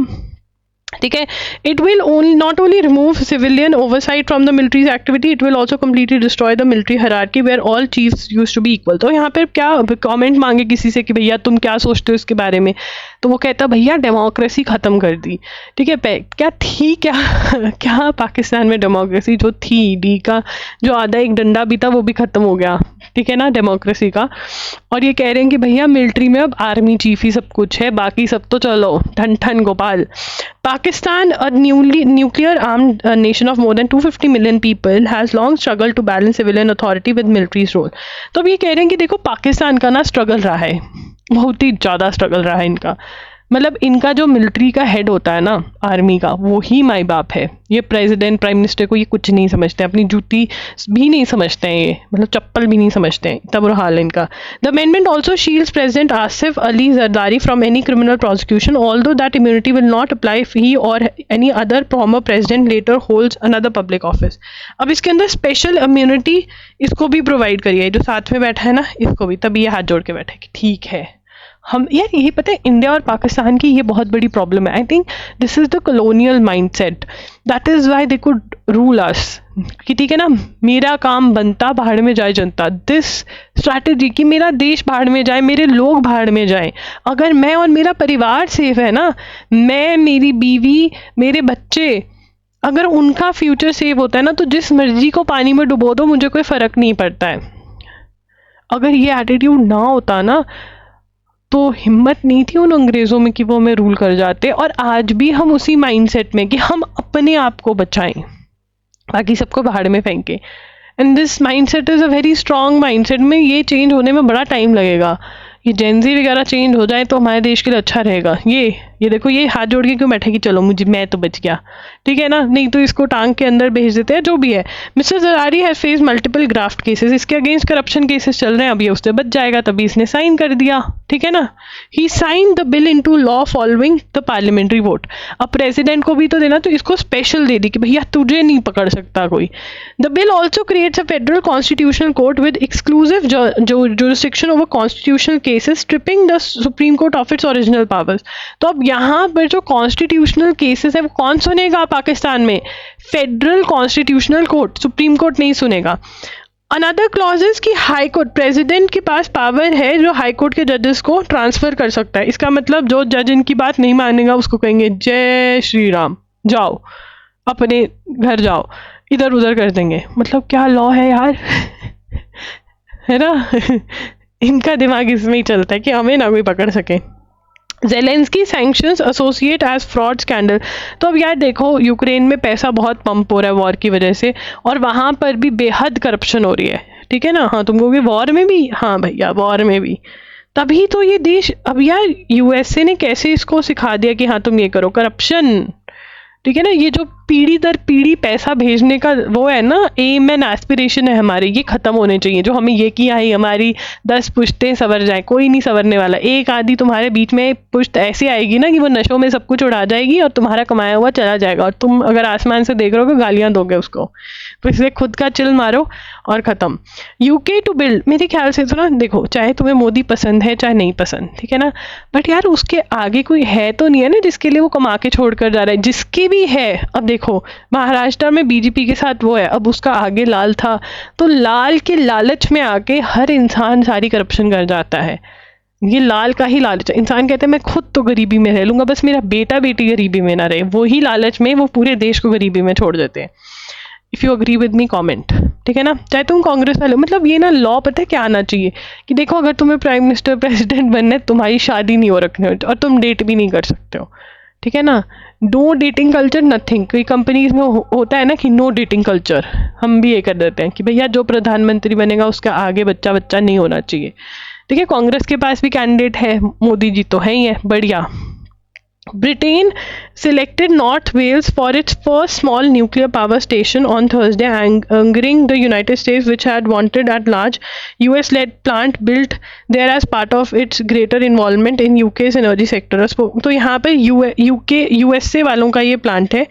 ठीक है। It will only not only remove civilian oversight from the military's activity, it will also completely destroy the military hierarchy where all chiefs used to be equal. तो यहाँ पर क्या कमेंट मांगे किसी से कि भैया तुम क्या सोचते हो इसके बारे में, तो वो कहता भैया डेमोक्रेसी ख़त्म कर दी, ठीक है। क्या थी क्या पाकिस्तान में डेमोक्रेसी जो थी, डी का जो आधा एक डंडा भी था वो भी ख़त्म हो गया, ठीक है ना, डेमोक्रेसी का। और ये कह रहे हैं कि भैया मिलिट्री में अब आर्मी चीफ ही सब कुछ है, बाकी सब तो चलो ठन ठन Gopal. Pakistan, a nuclear armed nation of more than 250 million people, has long struggled to balance civilian authority with military's role. तो अब ये कह रहे हैं कि देखो पाकिस्तान का ना स्ट्रगल रहा है, बहुत ही ज़्यादा स्ट्रगल रहा है इनका, मतलब इनका जो मिलिट्री का हेड होता है ना आर्मी का, वो ही माई बाप है। ये प्रेसिडेंट प्राइम मिनिस्टर को ये कुछ नहीं समझते, अपनी जूती भी नहीं समझते हैं, ये मतलब चप्पल भी नहीं समझते हैं, तब हाल है इनका। The amendment also shields president Asif Ali Zardari from any criminal prosecution, although that immunity will not apply if he or any other former president later holds another public office. अब इसके अंदर स्पेशल इम्यूनिटी इसको भी प्रोवाइड करिए है, जो साथ में बैठा है ना इसको भी, तभी ये हाथ जोड़ के बैठे कि ठीक है हम, यार यही पता है इंडिया और पाकिस्तान की ये बहुत बड़ी प्रॉब्लम है। I think this is the colonial mindset, that is why they could rule अस, कि ठीक है ना, मेरा काम बनता भाड़ में जाए जनता, दिस स्ट्रैटेजी कि मेरा देश भाड़ में जाए, मेरे लोग भाड़ में जाएं, अगर मैं और मेरा परिवार सेफ है ना, मैं, मेरी बीवी, मेरे बच्चे, अगर उनका फ्यूचर सेव होता है ना, तो जिस मर्जी को पानी में डुबो दो मुझे कोई फ़र्क नहीं पड़ता है। अगर ये एटीट्यूड ना होता ना तो हिम्मत नहीं थी उन अंग्रेज़ों में कि वो हमें रूल कर जाते, और आज भी हम उसी माइंडसेट में कि हम अपने आप को बचाएं, बाकी सबको बाहर में फेंके। And this mindset is a very strong mindset, में ये चेंज होने में बड़ा टाइम लगेगा। ये जेनजी वगैरह चेंज हो जाए तो हमारे देश के लिए अच्छा रहेगा। ये देखो, ये हाथ जोड़ के क्यों बैठे कि चलो मैं तो बच गया, ठीक है ना, नहीं तो इसको टांग के अंदर भेज देते हैं, जो भी है। Mr Zardari has face multiple graft cases, इसके अगेंस्ट करप्शन केसेस चल रहे हैं, अब ये उससे बच जाएगा, तभी इसने साइन कर दिया, ठीक है ना। He sign the bill into law following the parliamentary vote. अब प्रेसिडेंट को भी तो देना, तो इसको स्पेशल दे दी कि भैया तुझे नहीं पकड़ सकता कोई। The bill also creates a federal constitutional court with exclusive jurisdiction over constitutional cases, stripping the Supreme Court of its original powers। तो अब यहाँ पर जो कॉन्स्टिट्यूशनल केसेस है वो कौन सुनेगा पाकिस्तान में? Federal constitutional court, supreme court नहीं सुनेगा। अनदर क्लॉजेस की हाई कोर्ट, प्रेसिडेंट के पास पावर है जो हाई कोर्ट के जजेस को ट्रांसफर कर सकता है। इसका मतलब जो जज इनकी बात नहीं मानेगा उसको कहेंगे जय श्री राम, जाओ अपने घर जाओ, इधर उधर कर देंगे। मतलब क्या लॉ है यार है ना इनका दिमाग इसमें ही चलता है कि हमें ना कोई पकड़ सके। Zelensky sanctions associate as fraud scandal. तो अब यार देखो, यूक्रेन में पैसा बहुत पंप हो रहा है वॉर की वजह से, और वहाँ पर भी बेहद करप्शन हो रही है, ठीक है ना। हाँ, तुम कहोगे वॉर में भी, हाँ भैया वॉर में भी, तभी तो ये देश, अब यार यूएसए ने कैसे इसको सिखा दिया कि हाँ तुम ये करो, करप्शन, ठीक है ना। ये जो पीढ़ी दर पीढ़ी पैसा भेजने का वो है ना, एम एंड एस्पिरेशन है हमारे, ये खत्म होने चाहिए। जो हमें ये किया है हमारी 10 पुश्तें सवर जाए, कोई नहीं सवरने वाला। एक आधी तुम्हारे बीच में पुश्त ऐसी आएगी ना कि वो नशों में सब कुछ उड़ा जाएगी और तुम्हारा कमाया हुआ चला जाएगा, और तुम अगर आसमान से देख रहे हो तो गालियां दोगे उसको। तो इसलिए खुद का चिल मारो और ख़त्म। यूके टू बिल्ड, मेरे ख्याल से तो ना देखो, चाहे तुम्हें मोदी पसंद है चाहे नहीं पसंद, ठीक है ना, बट यार उसके आगे कोई है तो नहीं है ना जिसके लिए वो कमा के छोड़ कर जा रहा है। जिसके भी है, अब देखो महाराष्ट्र में बीजेपी के साथ वो है, अब उसका आगे लाल था, तो लाल के लालच में आके हर इंसान सारी करप्शन कर जाता है। ये लाल का ही लालच है। इंसान कहते हैं मैं खुद तो गरीबी में रह लूंगा, बस मेरा बेटा बेटी गरीबी में ना रहे, वही लालच में वो पूरे देश को गरीबी में छोड़ देते हैं। If you agree with me comment, ठीक है ना। चाहे तुम कांग्रेस वाले, मतलब ये ना लॉ पता है क्या आना चाहिए कि देखो अगर तुम्हें प्राइम मिनिस्टर प्रेसिडेंट बनना है, तुम्हारी शादी नहीं हो रखनी और तुम डेट भी नहीं कर सकते हो, ठीक है ना। No dating culture nothing. कई कंपनीज में होता है ना कि नो डेटिंग कल्चर, हम भी ये कर देते हैं कि भैया जो प्रधानमंत्री बनेगा उसका आगे बच्चा बच्चा नहीं होना चाहिए, ठीक है। कांग्रेस के पास भी कैंडिडेट है, मोदी जी तो है ही है, बढ़िया। Britain selected North Wales for its first small nuclear power station on Thursday, angering the United States, which had wanted at large US-led plant built there as part of its greater involvement in UK's energy sector। तो यहाँ पे USA वालों का ये plant है,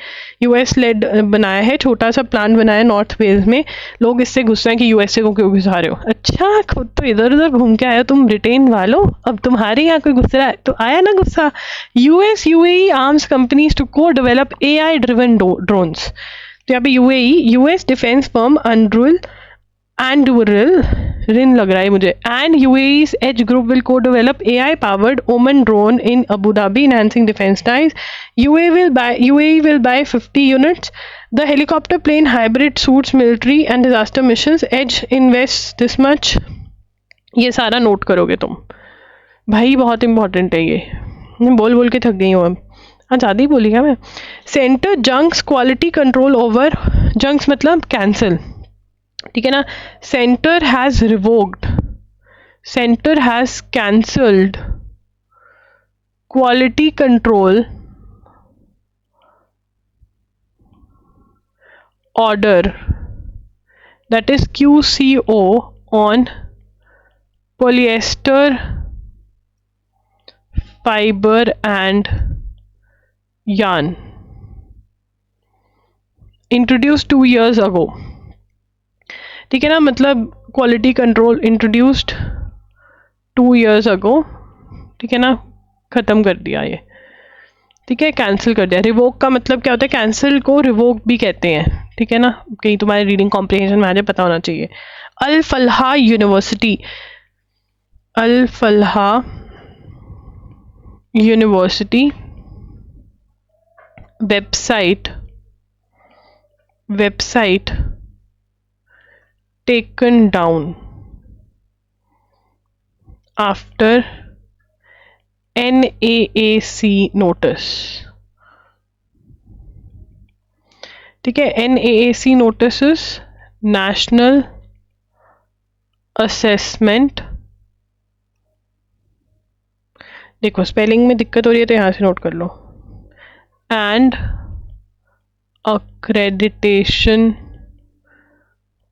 US-led बनाया है, छोटा सा प्लांट बनाया है नॉर्थ वेल्स में। लोग इससे गुस्सा है कि USA को क्यों घुसा रहे हो। अच्छा, खुद तो इधर उधर घूम के आए हो तुम ब्रिटेन वालों, अब तुम्हारे यहाँ कोई गुस्सा है तो आया ना गुस्सा। UAE arms companies to co-develop AI-driven drones। तो यहाँ पे US डिफेंस फर्म Anduril लग रहा है मुझे, and UAE's Edge Group will co-develop AI-powered Omen drone in Abu Dhabi, enhancing defense ties। UAE will buy 50 units। The helicopter plane hybrid suits military and disaster missions। Edge invests this much। ये सारा note करोगे तुम भाई, बहुत important है ये। मैं बोल बोल के थक गई हूँ अब, हाँ ज़्यादा ही बोली क्या मैं। Centre junks quality control over, junks मतलब कैंसिल, ठीक है ना। Centre has revoked, centre has cancelled quality control order, that is QCO on polyester fiber and yarn introduced 2 years ago। ठीक है ना, मतलब quality control introduced 2 years ago, ठीक है ना, ख़त्म कर दिया ये, ठीक है, कैंसिल कर दिया। रिवोक का मतलब क्या होता है, कैंसिल को रिवोक भी कहते हैं, ठीक है ना, कहीं तुम्हारे रीडिंग कॉम्प्रिहेंशन में आ जाए, पता होना चाहिए। Al Falah university, Al Falah university website taken down after NAAC notice, ठीक है। NAAC notices National Assessment देखो स्पेलिंग में दिक्कत हो रही है तो यहाँ से नोट कर लो, and accreditation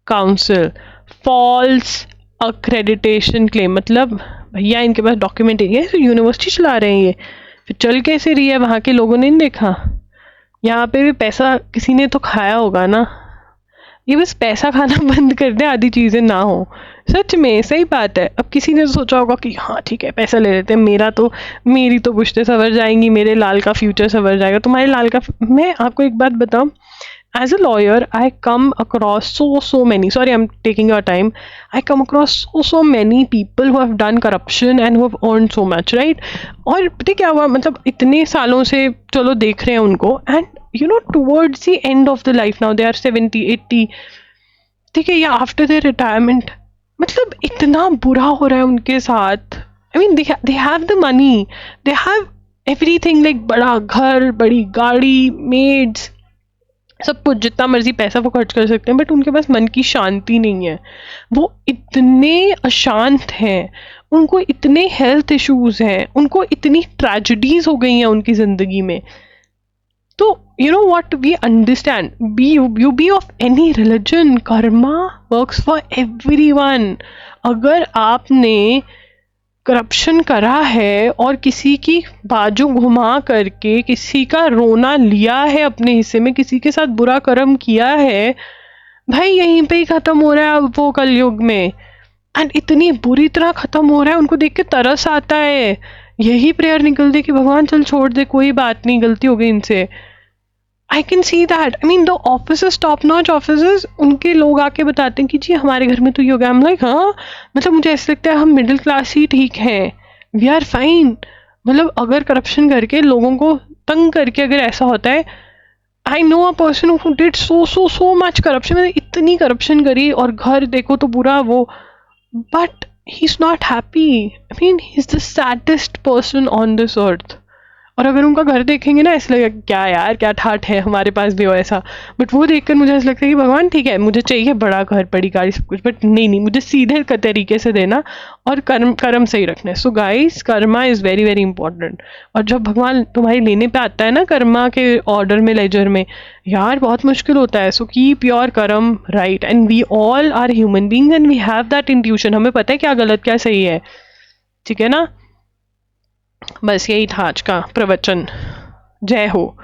council false accreditation claim, मतलब भैया इनके पास डॉक्यूमेंट है, तो यूनिवर्सिटी चला रहे हैं ये, फिर चल कैसे रही है, वहाँ के लोगों ने नहीं देखा, यहाँ पे भी पैसा किसी ने तो खाया होगा ना, ये बस पैसा खाना बंद कर दे, आधी चीज़ें ना हो। सच में सही बात है। अब किसी ने तो सोचा होगा कि हाँ ठीक है पैसा ले लेते हैं, मेरी तो पुश्तें सवर जाएंगी, मेरे लाल का फ्यूचर सवर जाएगा, तुम्हारे लाल का। मैं आपको एक बात बताऊँ, as a lawyer I come across so many, sorry I'm taking your time, I come across so many people who have done corruption and who have earned so much, right? और पता क्या हुआ, मतलब इतने सालों से चलो देख रहे हैं उनको, and you know towards the end of the life now they are 70-80, ठीक है, या आफ्टर देयर रिटायरमेंट, मतलब इतना बुरा हो रहा है उनके साथ। I mean they have the money, they have everything, like बड़ा घर, बड़ी गाड़ी, मेड्स, सब कुछ, जितना मर्जी पैसा वो खर्च कर सकते हैं, बट उनके पास मन की शांति नहीं है। वो इतने अशांत हैं, उनको इतने हेल्थ इश्यूज हैं, उनको इतनी ट्रेजेडीज हो गई हैं उनकी जिंदगी में। तो you know what we understand, you be of any religion, karma works for everyone। अगर आपने करप्शन करा है और किसी की बाजू घुमा करके किसी का रोना लिया है अपने हिस्से में, किसी के साथ बुरा कर्म किया है, भाई यहीं पे ही खत्म हो रहा है अब वो कलयुग में। एंड इतनी बुरी तरह खत्म हो रहा है, उनको देख के तरस आता है, यही प्रेयर निकलती कि भगवान चल छोड़ दे, कोई बात नहीं, गलती हो गई इनसे। I can see that, I mean the officers, top notch officers, उनके लोग आके बताते हैं कि जी हमारे घर में तो ये हो गया। I'm like हाँ, मतलब मुझे ऐसा लगता है हम मिडिल क्लास ही ठीक हैं, वी आर फाइन। मतलब अगर करप्शन करके लोगों को तंग करके अगर ऐसा होता है, I know a person who did so much corruption, मैंने इतनी करप्शन करी और घर देखो तो पूरा वो, but he is not happy. I mean he is the saddest person on this earth. और अगर उनका घर देखेंगे ना, ऐसा लगेगा क्या यार, क्या ठाठ है, हमारे पास भी हो ऐसा। बट वो देखकर मुझे ऐसा लगता है कि भगवान ठीक है, मुझे चाहिए बड़ा घर, बड़ी गाड़ी, सब कुछ, बट नहीं, मुझे सीधे तरीके से देना और कर्म सही रखना है। So guys, Karma is very very important. और जब भगवान तुम्हारी लेने पे आता है ना कर्मा के ऑर्डर में, लेजर में, यार बहुत मुश्किल होता है। So keep your karma right, and we all are human beings and we have that intuition, हमें पता है क्या गलत क्या सही है, ठीक है ना। बस यही था आज का प्रवचन, जय हो।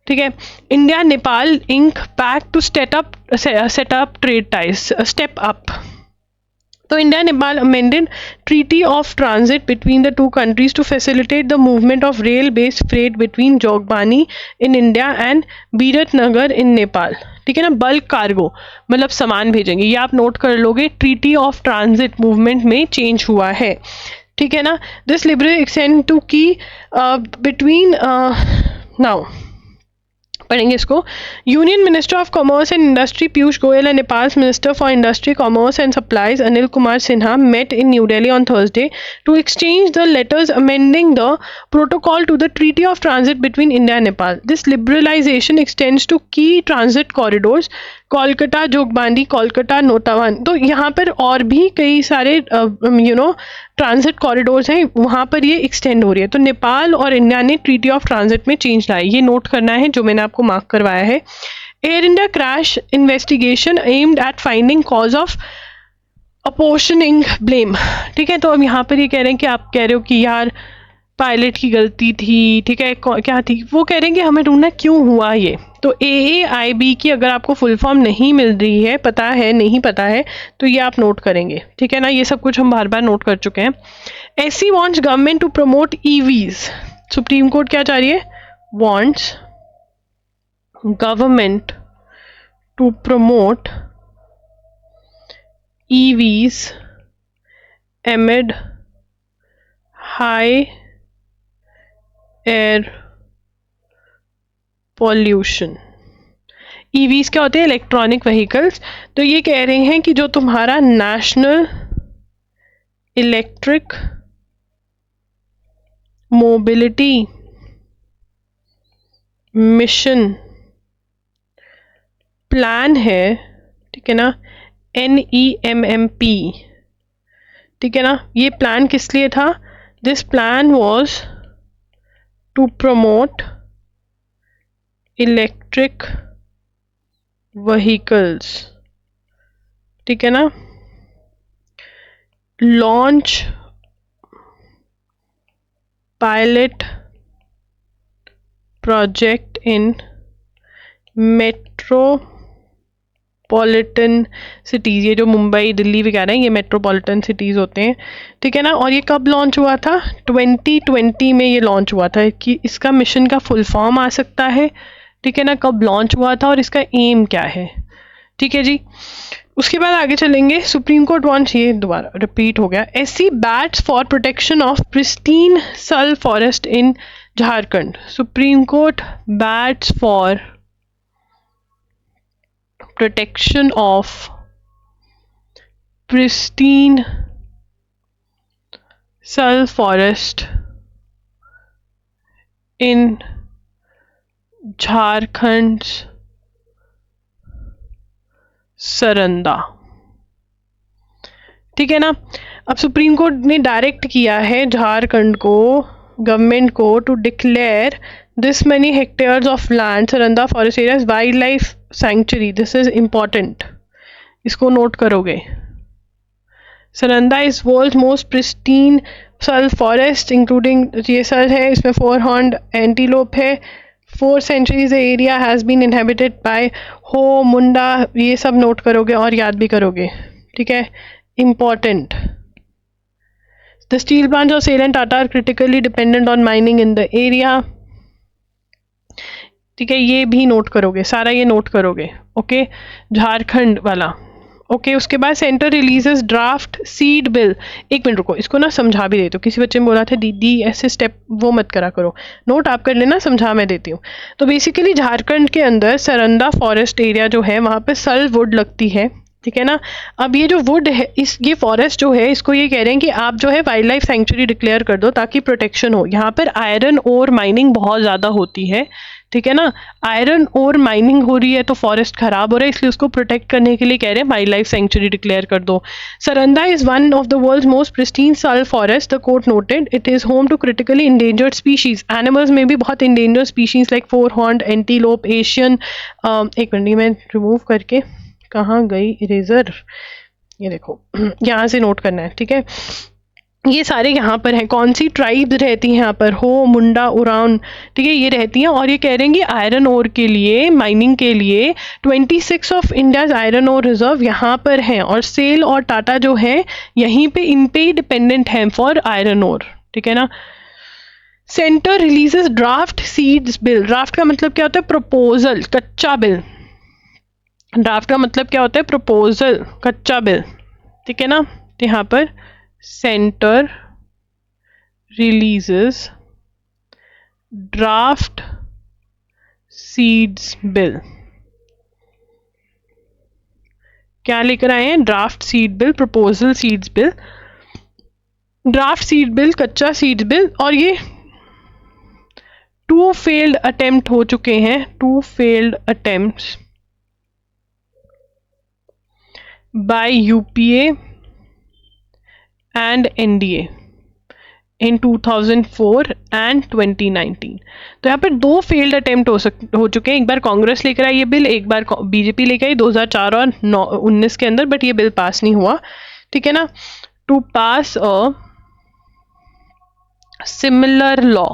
ठीक है, India Nepal ink pact to set up trade ties, step up. तो India Nepal amended treaty of transit between the two countries to facilitate the movement of rail based freight between Jogbani in India and Biratnagar in Nepal. ठीक है ना, bulk cargo मतलब सामान भेजेंगे, ये आप note कर लोगे। ट्रीटी ऑफ ट्रांजिट मूवमेंट में चेंज हुआ है, ठीक है ना। दिस लिबरल एक्सटेंड टू की बिटवीन नाउ पढ़ेंगे इसको। Union minister of commerce and industry Piyush Goyal and Nepal minister for industry, commerce and supplies Anil Kumar Sinha met in New Delhi on Thursday to exchange the letters amending the protocol to the Treaty of Transit between India and Nepal. This liberalization extends to key transit corridors Kolkata Jogbani, Kolkata Nautanwa. तो यहाँ पर और भी कई सारे transit corridors हैं, वहाँ पर ये एक्सटेंड हो रही है। तो नेपाल और इंडिया ने ट्रीटी ऑफ ट्रांजिट में चेंज लाया, ये नोट करना है जो मैंने आपको मार्क करवाया है। Air India crash investigation aimed at finding cause of apportioning blame. ठीक है, तो अब यहाँ पर ये कह रहे हैं कि आप कह रहे हो कि यार पायलट की गलती थी, ठीक है, क्या थी, वो कह रहे हैं कि हमें ढूंढना क्यों हुआ ये। तो AAIB की अगर आपको फुल फॉर्म नहीं मिल रही है, पता है नहीं पता है, तो ये आप नोट करेंगे, ठीक है ना। ये सब कुछ हम बार बार नोट कर चुके हैं। SC wants government to promote EVs। Supreme court क्या चाह रही है, wants government to promote EVs amid high air pollution. EVs क्या होते हैं, इलेक्ट्रॉनिक व्हीकल्स। तो ये कह रहे हैं कि जो तुम्हारा national electric mobility mission plan है, ठीक है ना, NEMMP, ठीक है ना, ये प्लान किस लिए था, this plan was to promote electric vehicles, ठीक है ना, launch pilot project in metropolitan cities, ये जो मुंबई दिल्ली वगैरह हैं ये मेट्रोपॉलिटन सिटीज़ होते हैं, ठीक है ना। और ये कब लॉन्च हुआ था? 2020 में ये लॉन्च हुआ था। कि इसका मिशन का फुल फॉर्म आ सकता है, ठीक है ना, कब लॉन्च हुआ था और इसका एम क्या है, ठीक है जी। उसके बाद आगे चलेंगे। सुप्रीम कोर्ट वॉन्ट्स, ये दोबारा रिपीट हो गया, SC bats for protection of pristine sal forest in Jharkhand. Supreme Court bats for protection of pristine sal forest in Jharkhand Saranda, ठीक है ना। अब सुप्रीम कोर्ट ने डायरेक्ट किया है झारखंड को, गवर्नमेंट को, to declare this many hectares of land Saranda forest areas wildlife sanctuary. This is important, इसको नोट करोगे। Saranda is world most pristine sal forest including, ये सल है, इसमें 4 हॉर्न्ड एंटीलोप है, 4 centuries area has been inhabited by Ho Munda, ये सब note करोगे और याद भी करोगे, ठीक है, important. The steel plants of SAIL and Tata are critically dependent on mining in the area, ठीक है, ये भी नोट करोगे, सारा ये नोट करोगे, ओके, झारखंड वाला, ओके। उसके बाद centre releases draft seed bill. एक मिनट रुको, इसको ना समझा भी देती हूँ। किसी बच्चे ने बोला था दीदी ऐसे स्टेप वो मत करा करो, नोट आप कर लेना, समझा मैं देती हूँ। तो बेसिकली झारखंड के अंदर सरंदा फॉरेस्ट एरिया जो है वहाँ पे सल वुड लगती है, ठीक है ना। अब ये जो वुड है, ये फॉरेस्ट जो है, इसको ये कह रहे हैं कि आप जो है वाइल्ड लाइफ सेंचुरी डिक्लेयर कर दो ताकि प्रोटेक्शन हो। यहाँ पर आयरन और माइनिंग बहुत ज़्यादा होती है, ठीक है ना, आयरन और माइनिंग हो रही है तो फॉरेस्ट खराब हो रहा है, इसलिए उसको प्रोटेक्ट करने के लिए कह रहे हैं वाइल्ड लाइफ सेंचुरी डिक्लेयर कर दो। Saranda is one of the world's most pristine sal forest, the court noted. It is home to critically endangered species, animals में भी बहुत endangered species like 4 horned antelope, Asian, एक मिनट मैं रिमूव करके, कहाँ गई इरेजर, ये देखो यहाँ से नोट करना है, ठीक है। ये सारे यहाँ पर हैं, कौन सी ट्राइब्स रहती हैं यहाँ पर, हो मुंडा उरान, ठीक है, ये रहती हैं। और ये कह रहे हैं कि आयरन ओर के लिए, माइनिंग के लिए 26 of India's iron ore reserve यहाँ पर हैं, और सेल और टाटा जो है यहीं पे, इन पे ही डिपेंडेंट हैं फॉर आयरन ओर, ठीक है ना। Centre releases draft seeds bill. Draft का मतलब क्या होता है? प्रपोजल, कच्चा बिल। ड्राफ्ट का मतलब क्या होता है? प्रपोजल, कच्चा बिल, ठीक है ना। तो यहाँ पर centre releases draft seeds bill, क्या लेकर आए हैं? Draft seed bill, proposal seeds bill, draft seed bill, कच्चा सीड्स बिल। और ये 2 फेल्ड अटेम्प्ट हो चुके हैं, 2 failed attempts by UPA and NDA in 2004 and 2019। तो यहाँ पर 2 फेल्ड अटेम्प्ट हो चुके हैं। एक बार कांग्रेस लेकर आई ये बिल, एक बार बीजेपी लेकर आई 2004 और 19 के अंदर, बट ये बिल पास नहीं हुआ, ठीक है ना। To pass a similar law,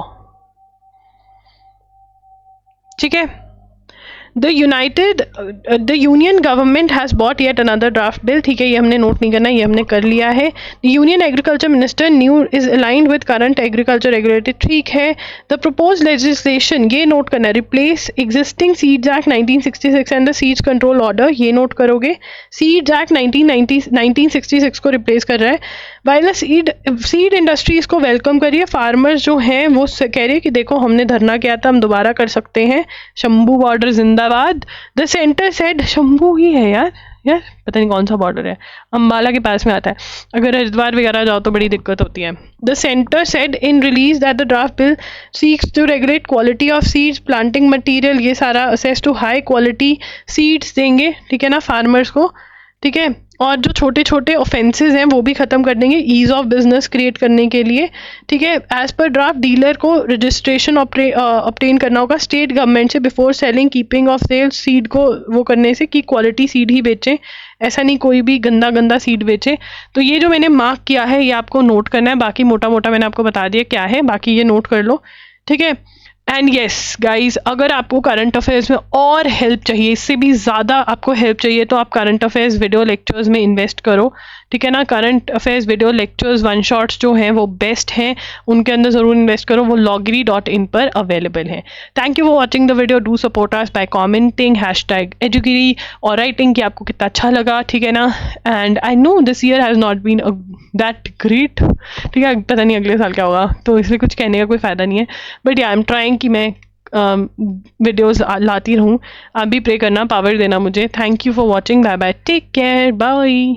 ठीक है। The union government has bought yet another draft bill, ठीक है, ये हमने नोट नहीं करना, ये हमने कर लिया है। The Union Agriculture Minister new is aligned with current agriculture regulator, ठीक है। The proposed legislation, ये नोट करना है, replace existing Seeds Act 1966 and the Seeds Control Order, ये नोट करोगे। Seeds Act 1966 को रिप्लेस कर रहा है। वाइल सीड इंडस्ट्री इसको वेलकम करिए। फार्मर्स जो हैं वो कह रहे हैं कि देखो हमने धरना किया था, हम दोबारा कर सकते हैं। शंभू बॉर्डर जिंदाबाद। द सेंटर सेड, शंभू ही है यार पता नहीं कौन सा बॉर्डर है, अम्बाला के पास में आता है, अगर हरिद्वार वगैरह जाओ तो बड़ी दिक्कत होती है। The centre said in release that the draft bill seeks to regulate quality of seeds, planting material, ये सारा access to high quality seeds देंगे, ठीक है ना, फार्मर्स को, ठीक है। और जो छोटे छोटे ऑफेंसेस हैं वो भी ख़त्म कर देंगे ईज़ ऑफ बिजनेस क्रिएट करने के लिए, ठीक है। एज पर ड्राफ्ट डीलर को रजिस्ट्रेशन ऑब्टेन करना होगा स्टेट गवर्नमेंट से before selling keeping of sales, seed को वो करने से कि क्वालिटी सीड ही बेचें, ऐसा नहीं कोई भी गंदा गंदा सीड बेचे। तो ये जो मैंने मार्क किया है ये आपको नोट करना है, बाकी मोटा मोटा मैंने आपको बता दिया क्या है, बाकी ये नोट कर लो, ठीक है। एंड येस गाइज, अगर आपको करंट अफेयर्स में और हेल्प चाहिए, इससे भी ज़्यादा आपको हेल्प चाहिए, तो आप करंट अफेयर्स वीडियो लेक्चर्स में इन्वेस्ट करो, ठीक है ना। Current affairs video lectures one shots जो हैं वो बेस्ट हैं, उनके अंदर ज़रूर इन्वेस्ट करो, वो loggery.in पर अवेलेबल हैं। Thank you for watching the video, do support us by commenting #edugery और राइटिंग कि आपको कितना अच्छा लगा, ठीक है ना। And I know this year has not been that great, ठीक है, पता नहीं अगले साल क्या होगा, तो इसलिए कुछ कहने का कोई फ़ायदा नहीं है, बट या आई एम ट्राइंग कि मैं वीडियोस लाती रहूँ। आप भी प्रे करना, पावर देना मुझे। Thank you for watching, bye bye, take care, bye.